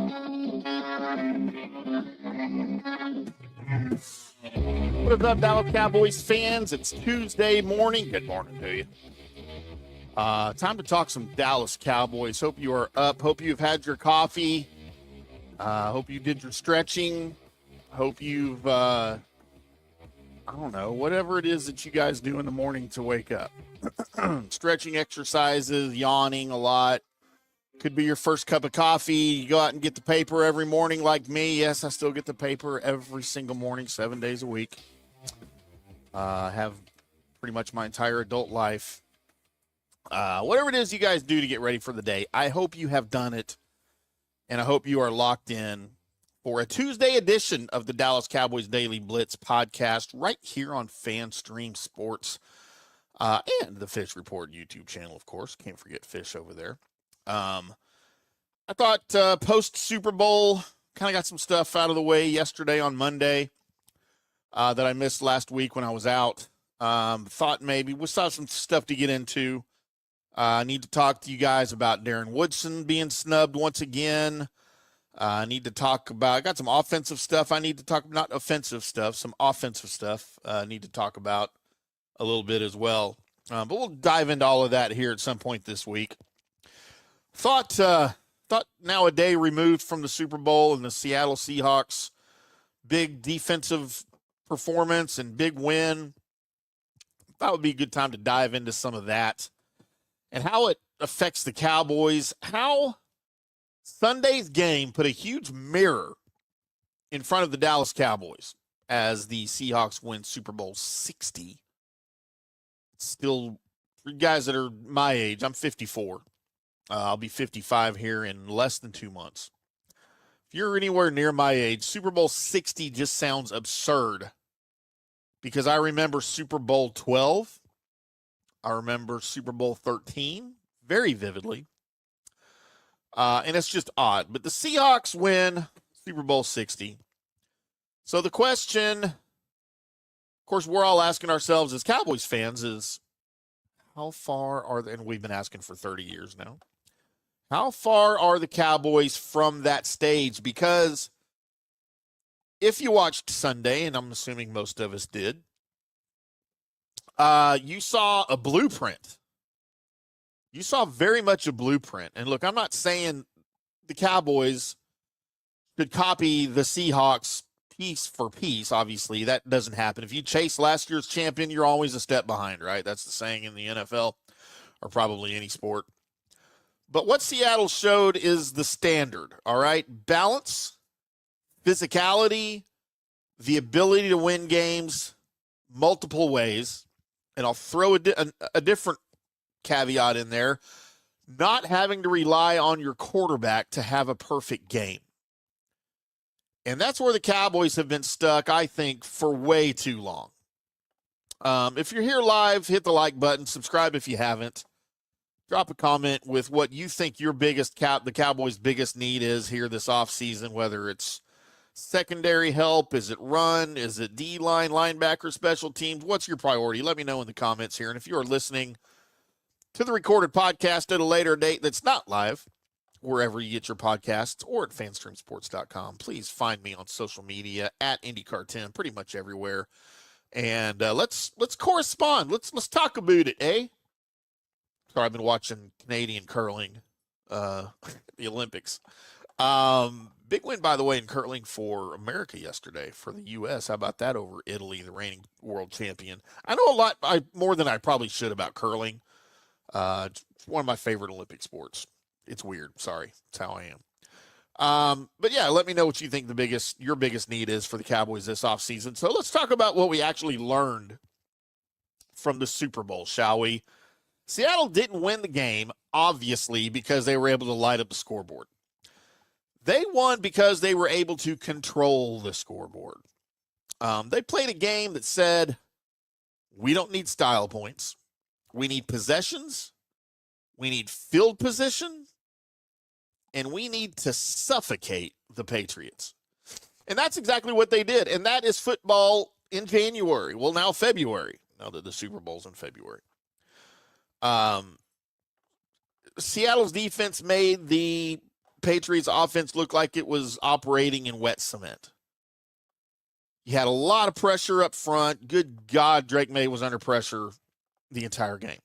What is up, Dallas Cowboys fans? It's Tuesday morning. Good morning to you. Time to talk some Dallas Cowboys. Hope you are up. Hope you've had your coffee. Hope you did your stretching. Hope you've, I don't know, whatever it is that you guys do in the morning to wake up. Stretching exercises, yawning a lot. Could be your first cup of coffee. You go out and get the paper every morning like me. Yes, I still get the paper every single morning, 7 days a week. Have pretty much my entire adult life. Whatever it is you guys do to get ready for the day, I hope you have done it, and I hope you are locked in for a Tuesday edition of the Dallas Cowboys Daily Blitz podcast right here on FanStream Sports and the Fish Report YouTube channel, of course. Can't forget Fish over there. I thought post-Super Bowl, kind of got some stuff out of the way yesterday on Monday that I missed last week when I was out. Thought maybe we saw some stuff to get into. I need to talk to you guys about Darren Woodson being snubbed once again. I need to talk about, I got some offensive stuff I need to talk about, not offensive stuff, some offensive stuff I need to talk about a little bit as well. But we'll dive into all of that here at some point this week. Thought now a day removed from the Super Bowl and the Seattle Seahawks big defensive performance and big win, thought would be a good time to dive into some of that and how it affects the Cowboys, how Sunday's game put a huge mirror in front of the Dallas Cowboys as the Seahawks win Super Bowl 60. Still, for you guys that are my age, I'm 54. I'll be 55 here in less than 2 months. If you're anywhere near my age, Super Bowl 60 just sounds absurd because I remember Super Bowl 12. I remember Super Bowl 13 very vividly. And it's just odd. But the Seahawks win Super Bowl 60. So the question, of course, we're all asking ourselves as Cowboys fans is, how far are they, and we've been asking for 30 years now, how far are the Cowboys from that stage? Because if you watched Sunday, and I'm assuming most of us did, you saw a blueprint. You saw very much a blueprint. And look, I'm not saying the Cowboys should copy the Seahawks piece for piece. Obviously, that doesn't happen. If you chase last year's champion, you're always a step behind, right? That's the saying in the NFL or probably any sport. But what Seattle showed is the standard, all right? Balance, physicality, the ability to win games multiple ways. And I'll throw a different caveat in there, not having to rely on your quarterback to have a perfect game. And that's where the Cowboys have been stuck, I think, for way too long. If you're here live, hit the like button, subscribe if you haven't. Drop a comment with what you think your the Cowboys' biggest need is here this offseason, whether it's secondary help, is it run, is it D-line, linebacker, special teams? What's your priority? Let me know in the comments here. And if you are listening to the recorded podcast at a later date that's not live, wherever you get your podcasts or at fanstreamsports.com, please find me on social media at IndyCarTim, pretty much everywhere. And let's correspond. Let's talk about it, eh? Sorry, I've been watching Canadian curling, the Olympics. Big win, by the way, in curling for America yesterday for the U.S. How about that over Italy, the reigning world champion? I know a lot more than I probably should about curling. It's one of my favorite Olympic sports. It's weird. Sorry. It's how I am. But yeah, let me know what you think your biggest need is for the Cowboys this offseason. So let's talk about what we actually learned from the Super Bowl, shall we? Seattle didn't win the game, obviously, because they were able to light up the scoreboard. They won because they were able to control the scoreboard. They played a game that said, we don't need style points. We need possessions. We need field position. And we need to suffocate the Patriots. And that's exactly what they did. And that is football in January. Well, now February. Now that the Super Bowl's in February. Seattle's defense made the Patriots offense looked like it was operating in wet cement. You had a lot of pressure up front. Good God, Drake May was under pressure the entire game.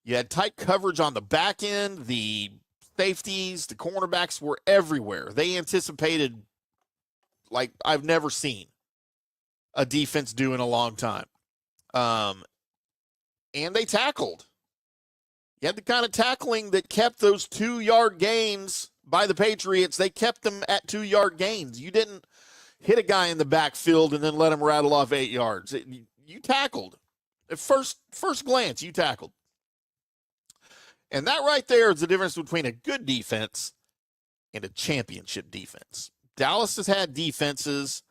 You had tight coverage on the back end. The safeties, the cornerbacks were everywhere. They anticipated like I've never seen a defense do in a long time. And they tackled. You had the kind of tackling that kept those 2-yard gains by the Patriots. They kept them at 2-yard gains. You didn't hit a guy in the backfield and then let him rattle off 8 yards. You tackled. At first glance, you tackled. And that right there is the difference between a good defense and a championship defense. Dallas has had defenses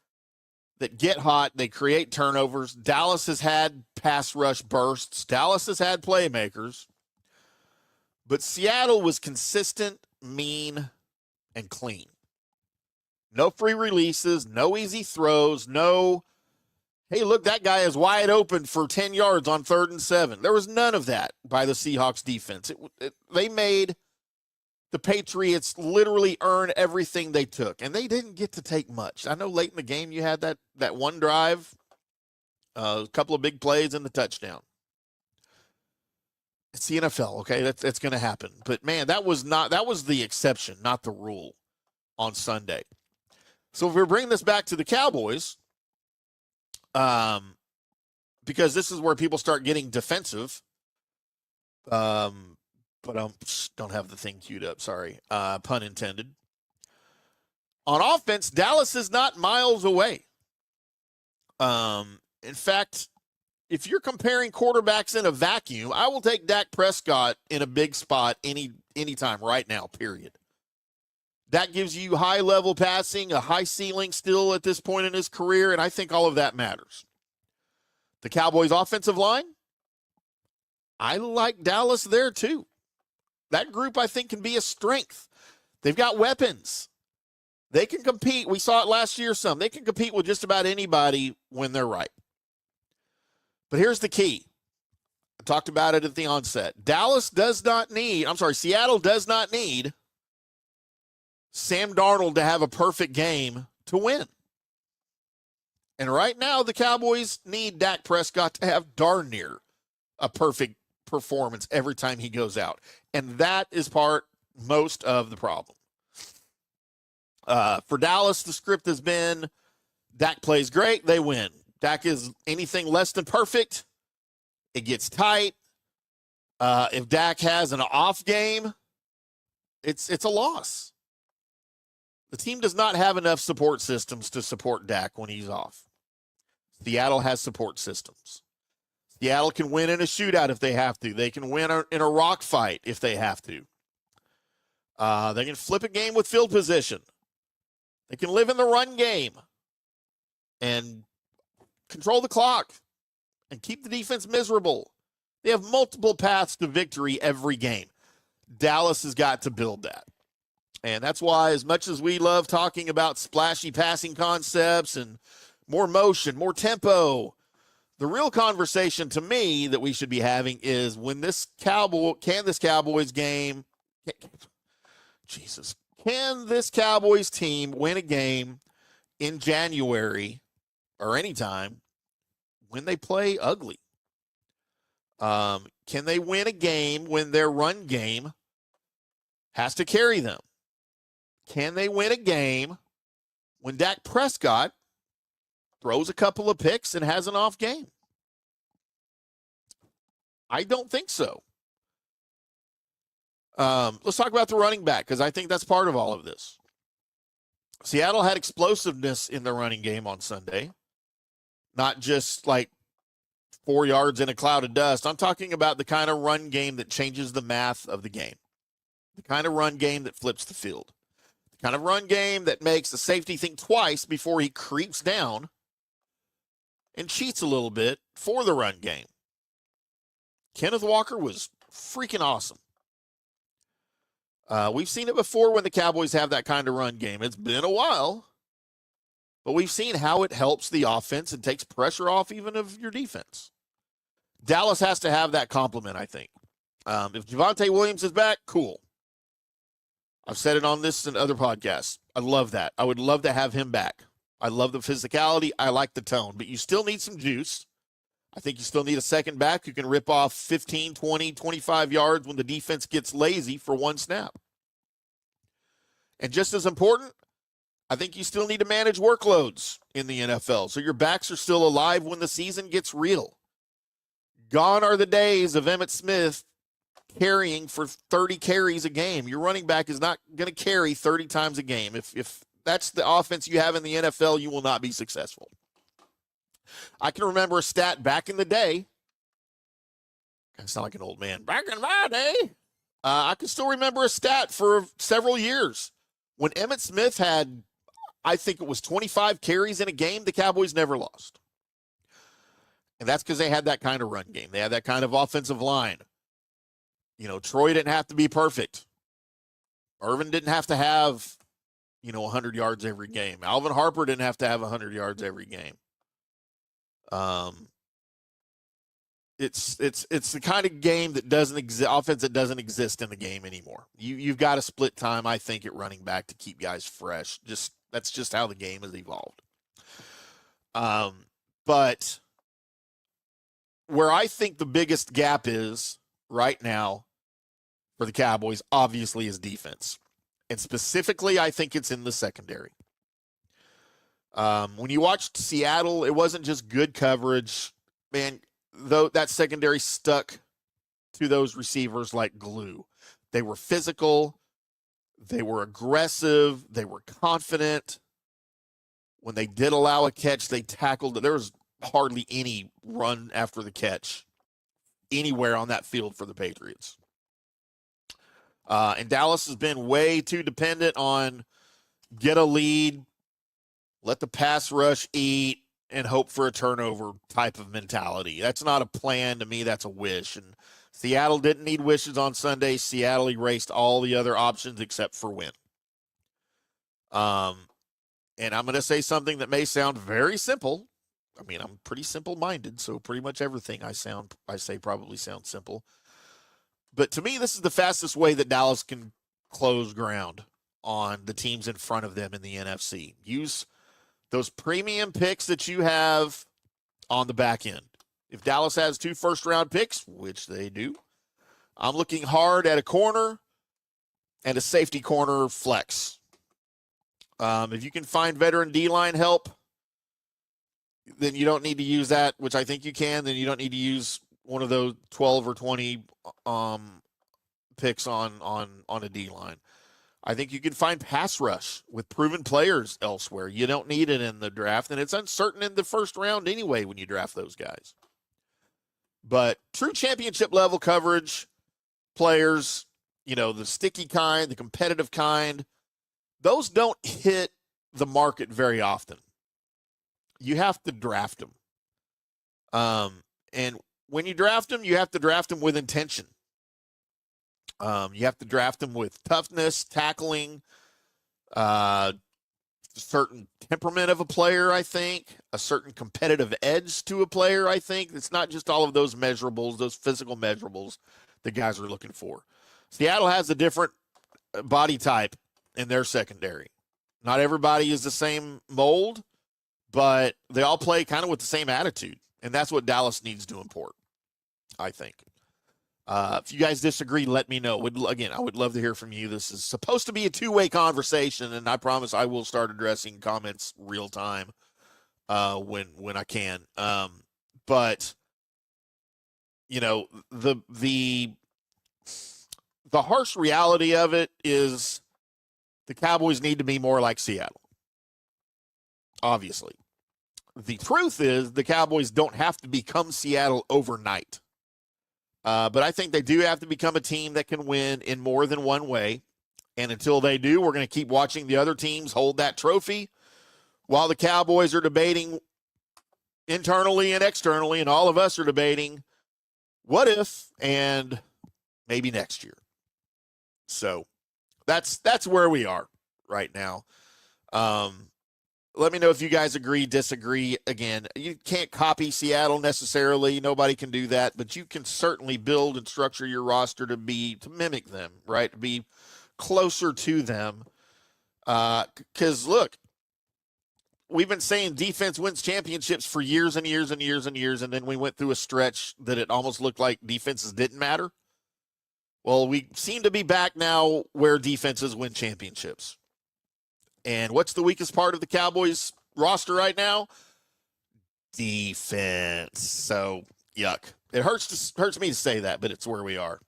that get hot. They create turnovers. Dallas has had pass rush bursts. Dallas has had playmakers. But Seattle was consistent, mean, and clean. No free releases, no easy throws, no, hey, look, that guy is wide open for 10 yards on 3rd and 7. There was none of that by the Seahawks defense. They made the Patriots literally earn everything they took, and they didn't get to take much. I know late in the game you had that one drive, a couple of big plays and the touchdown. It's the NFL, okay? That's going to happen. But, man, that was the exception, not the rule on Sunday. So if we bring this back to the Cowboys, because this is where people start getting defensive, but I don't have the thing queued up, sorry, pun intended. On offense, Dallas is not miles away. In fact, if you're comparing quarterbacks in a vacuum, I will take Dak Prescott in a big spot anytime right now, period. That gives you high-level passing, a high ceiling still at this point in his career, and I think all of that matters. The Cowboys' offensive line, I like Dallas there too. That group, I think, can be a strength. They've got weapons. They can compete. We saw it last year some. They can compete with just about anybody when they're right. But here's the key. I talked about it at the onset. Seattle does not need Sam Darnold to have a perfect game to win. And right now, the Cowboys need Dak Prescott to have darn near a perfect performance every time he goes out. And that is most of the problem. For Dallas, the script has been Dak plays great, they win. Dak is anything less than perfect, it gets tight. If Dak has an off game, it's a loss. The team does not have enough support systems to support Dak when he's off. Seattle has support systems. Seattle can win in a shootout if they have to. They can win in a rock fight if they have to. They can flip a game with field position. They can live in the run game and control the clock and keep the defense miserable. They have multiple paths to victory every game. Dallas has got to build that. And that's why, as much as we love talking about splashy passing concepts and more motion, more tempo, the real conversation to me that we should be having is can this Cowboys team win a game in January or anytime when they play ugly? Can they win a game when their run game has to carry them? Can they win a game when Dak Prescott throws a couple of picks and has an off game? I don't think so. Let's talk about the running back, because I think that's part of all of this. Seattle had explosiveness in the running game on Sunday, not just like 4 yards in a cloud of dust. I'm talking about the kind of run game that changes the math of the game, the kind of run game that flips the field, the kind of run game that makes the safety think twice before he creeps down and cheats a little bit for the run game. Kenneth Walker was freaking awesome. We've seen it before when the Cowboys have that kind of run game. It's been a while, but we've seen how it helps the offense and takes pressure off even of your defense. Dallas has to have that complement, I think. If Javonte Williams is back, cool. I've said it on this and other podcasts. I love that. I would love to have him back. I love the physicality. I like the tone, but you still need some juice. I think you still need a second back who can rip off 15, 20, 25 yards when the defense gets lazy for one snap. And just as important, I think you still need to manage workloads in the NFL so your backs are still alive when the season gets real. Gone are the days of Emmitt Smith carrying for 30 carries a game. Your running back is not going to carry 30 times a game. If that's the offense you have in the NFL, you will not be successful. I can remember a stat back in the day. I sound like an old man. Back in my day, I can still remember a stat for several years. When Emmitt Smith had, I think it was 25 carries in a game, the Cowboys never lost. And that's because they had that kind of run game. They had that kind of offensive line. You know, Troy didn't have to be perfect. Irvin didn't have to have, 100 yards every game. Alvin Harper didn't have to have 100 yards every game. It's the kind of game that doesn't exist, offense that doesn't exist in the game anymore. You've got to split time, I think, at running back to keep guys fresh. That's just how the game has evolved. But where I think the biggest gap is right now for the Cowboys, obviously, is defense. And specifically, I think it's in the secondary. When you watched Seattle, it wasn't just good coverage. Man, though that secondary stuck to those receivers like glue. They were physical. They were aggressive. They were confident. When they did allow a catch, they tackled. There was hardly any run after the catch anywhere on that field for the Patriots. And Dallas has been way too dependent on get a lead, let the pass rush eat, and hope for a turnover type of mentality. That's not a plan to me. That's a wish. And Seattle didn't need wishes on Sunday. Seattle erased all the other options except for win. And I'm going to say something that may sound very simple. I mean, I'm pretty simple-minded, so pretty much everything I say probably sounds simple. But to me, this is the fastest way that Dallas can close ground on the teams in front of them in the NFC. Use those premium picks that you have on the back end. If Dallas has 2 first-round picks, which they do, I'm looking hard at a corner and a safety corner flex. If you can find veteran D-line help, then you don't need to use that, which I think you can. Then you don't need to use one of those 12 or 20 picks on a D-line. I think you can find pass rush with proven players elsewhere. You don't need it in the draft, and it's uncertain in the first round anyway when you draft those guys. But true championship level coverage players, the sticky kind, the competitive kind, those don't hit the market very often. You have to draft them. And when you draft them, you have to draft them with intention. You have to draft them with toughness, tackling, a certain temperament of a player, I think, a certain competitive edge to a player, I think. It's not just all of those measurables, those physical measurables the guys are looking for. Seattle has a different body type in their secondary. Not everybody is the same mold, but they all play kind of with the same attitude, and that's what Dallas needs to import, I think. If you guys disagree, let me know. I would love to hear from you. This is supposed to be a two-way conversation, and I promise I will start addressing comments real time when I can. But the harsh reality of it is the Cowboys need to be more like Seattle. Obviously. The truth is the Cowboys don't have to become Seattle overnight. But I think they do have to become a team that can win in more than one way. And until they do, we're going to keep watching the other teams hold that trophy while the Cowboys are debating internally and externally, and all of us are debating what if and maybe next year. So that's where we are right now. Let me know if you guys agree, disagree. Again, you can't copy Seattle necessarily. Nobody can do that, but you can certainly build and structure your roster to mimic them, right? To be closer to them. Because, look, we've been saying defense wins championships for years and years and years and years, and then we went through a stretch that it almost looked like defenses didn't matter. Well, we seem to be back now where defenses win championships. And what's the weakest part of the Cowboys roster right now? Defense. So, yuck. It hurts me to say that, but it's where we are.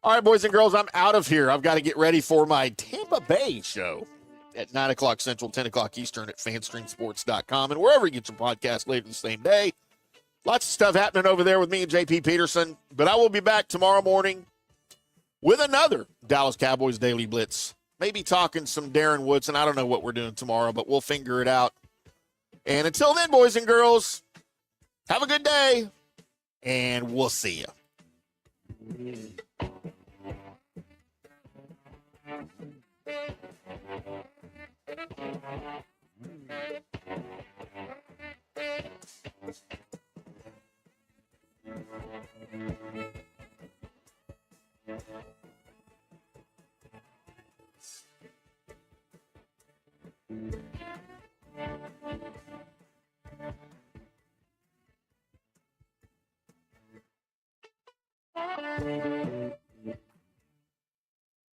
All right, boys and girls, I'm out of here. I've got to get ready for my Tampa Bay show at 9 o'clock Central, 10 o'clock Eastern at fanstreamsports.com and wherever you get your podcast later the same day. Lots of stuff happening over there with me and JP Peterson, but I will be back tomorrow morning with another Dallas Cowboys Daily Blitz. Maybe talking some Darren Woodson. I don't know what we're doing tomorrow, but we'll figure it out. And until then, boys and girls, have a good day, and we'll see you.